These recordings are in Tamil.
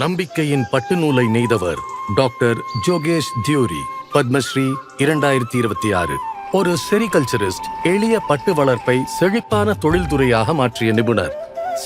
நம்பிக்கையின் பட்டு நூலை நெய்தவர் டாக்டர் ஜோகேஷ் தியோரி, பத்மஸ்ரீ 2026. ஒரு செரிகல்ச்சரிஸ்ட், எளிய பட்டு வளர்ப்பை செழிப்பான தொழில்துறையாக மாற்றிய நிபுணர்.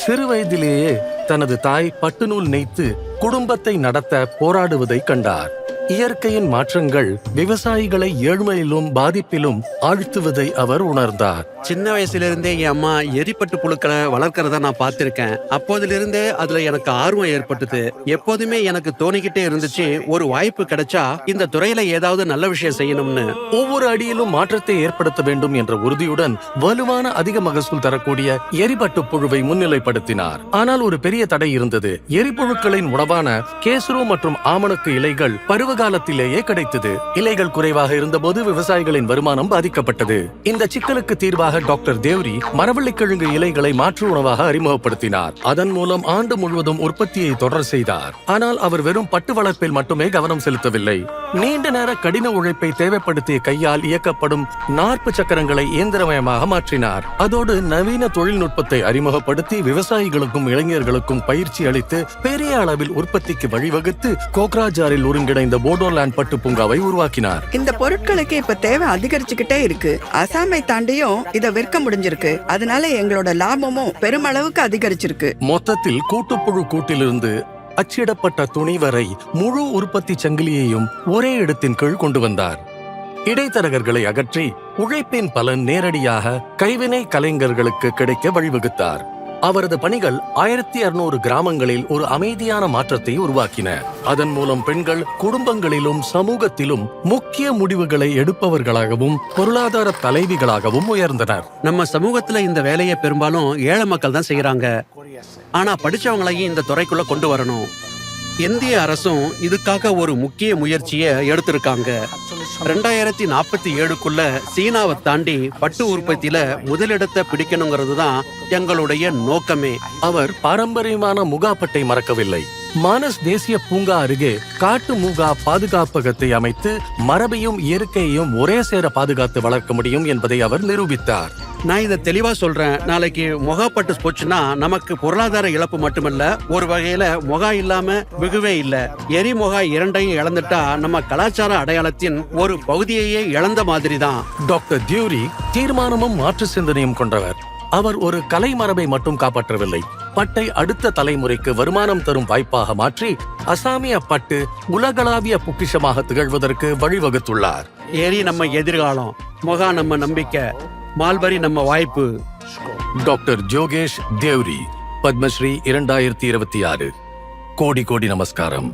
சிறுவயதிலேயே தனது தாய் பட்டுநூல் நெய்த்து குடும்பத்தை நடத்த போராடுவதை கண்டார். இயற்கையின் மாற்றங்கள் விவசாயிகளை ஏழ்மையிலும் பாதிப்பிலும் ஆழ்த்துவதை அவர் உணர்ந்தார். சின்ன வயசுல என் அம்மா எரிப்பட்டு புழுக்களை வளர்க்கறத நான் பார்த்திருக்கேன். அப்போதிலிருந்தே அதுல எனக்கு ஆர்வம் ஏற்பட்டது. எப்போதுமே எனக்கு தோணிக்கிட்டே இருந்துச்சு, ஒரு வாய்ப்பு கிடைச்சா இந்த துறையில ஏதாவது நல்ல விஷயம் செய்யணும்னு. ஒவ்வொரு அடியிலும் மாற்றத்தை ஏற்படுத்த வேண்டும் என்ற உறுதியுடன் வலுவான அதிக மகசூல் தரக்கூடிய எரிபட்டு புழுவை முன்னிலைப்படுத்தினார். ஆனால் ஒரு பெரிய தடை இருந்தது. எரிபுழுக்களின் உணவான கேசுரு மற்றும் ஆமணக்கு இலைகள் பருவ காலத்திலேயே கிடைத்தது. இலைகள் குறைவாக இருந்தபோது விவசாயிகளின் வருமானம் பாதிக்கப்பட்டது. இந்த சிக்கலுக்கு தீர்வாக டாக்டர் தேவ்ரி மரவள்ளிக்கிழங்கு இலைகளை மாற்று உணவாக அறிமுகப்படுத்தினார். அதன் மூலம் ஆண்டு முழுவதும் உற்பத்தியை தொடர் செய்தார். ஆனால் அவர் வெறும் பட்டு வளர்ப்பில் மட்டுமே கவனம் செலுத்தவில்லை. நீண்ட நேர கடின உழைப்பை தேவைப்படுத்திய கையால் இயக்கப்படும் நாற்பு சக்கரங்களை இயந்திரமயமாக மாற்றினார். அதோடு நவீன தொழில்நுட்பத்தை அறிமுகப்படுத்தி விவசாயிகளுக்கும் இளைஞர்களுக்கும் பயிற்சி அளித்து பெரிய அளவில் உற்பத்திக்கு வழிவகுத்து கோக்ராஜாரில் ஒருங்கிணைந்த போடோலேண்ட் பட்டு பூங்காவை உருவாக்கினார். இந்த பொருட்களுக்கு இப்ப தேவை அதிகரிச்சுக்கிட்டே இருக்கு. அசாமை தாண்டியும் இதை விற்க முடிஞ்சிருக்கு. அதனால எங்களோட லாபமும் பெருமளவுக்கு அதிகரிச்சிருக்கு. மொத்தத்தில் கூட்டுப்புழு கூட்டிலிருந்து அச்சிடப்பட்ட துணி வரை முழு உற்பத்தி சங்கிலியையும் ஒரே இடத்தின் கீழ் கொண்டு வந்தார். இடைத்தரகர்களை அகற்றி உழைப்பின் பலன் நேரடியாக கைவினை கலைஞர்களுக்கு கிடைக்க வழிவகுத்தார். அவரது பணிகள் 1600 கிராமங்களில் ஒரு அமைதியான மாற்றத்தை உருவாக்கின. அதன் மூலம் பெண்கள் குடும்பங்களிலும் சமூகத்திலும் முக்கிய முடிவுகளை எடுப்பவர்களாகவும் பொருளாதார தலைவிகளாகவும் உயர்ந்தனர். நம்ம சமூகத்துல இந்த வேலையை பெரும்பாலும் ஏழை மக்கள் தான் செய்யறாங்க. ஆனா படிச்சவங்களையும் இந்த துறைக்குள்ள கொண்டு வரணும். இந்திய அரசும் இதுக்காக ஒரு முக்கிய முயற்சியை எடுத்திருக்காங்க. 2047க்குள்ள சீனாவை தாண்டி பட்டு உற்பத்தியில முதலிடத்தை பிடிக்கணுங்கிறது தான் எங்களுடைய நோக்கமே. அவர் பாரம்பரியமான முகாப்பட்டை மறக்கவில்லை. மானஸ் தேசிய பூங்கா அருகே காட்டு மூகா பாதுகாப்பகத்தை அமைத்து மரபையும் இயற்கையையும் ஒரே சேர பாதுகாத்து வளர்க்க முடியும் என்பதை அவர் நிரூபித்தார். நான் இதை தெளிவா சொல்றேன். நாளைக்கு முகாப்பட்டு போச்சுன்னா நமக்கு பொருளாதார இழப்பு மட்டுமல்ல, ஒரு வகையில முகா இல்லாம வெகுவே இல்ல. எரி முகா இரண்டையும் இழந்துட்டா நம்ம கலாச்சார அடையாளத்தின் ஒரு பகுதியையே இழந்த மாதிரி தான். டாக்டர் தியூரி தீர்மானமும் மாற்று சிந்தனையும் கொண்டவர். அவர் ஒரு கலை மரபை மட்டும் காப்பாற்றவில்லை, பட்டை அடுத்த தலைமுறைக்கு வருமானம் தரும் வாய்ப்பாக மாற்றி அசாமிய பட்டு உலகளாவிய பொக்கிஷமாக திகழ்வதற்கு வழிவகுத்துள்ளார். எரி நம்ம எதிர்காலம், முகா நம்ம நம்பிக்கை, மால்பரி நம்ம வாய்ப்பு. டாக்டர் ஜோகேஷ் தேவ்ரி, பத்மஸ்ரீ 2026. கோடி கோடி நமஸ்காரம்.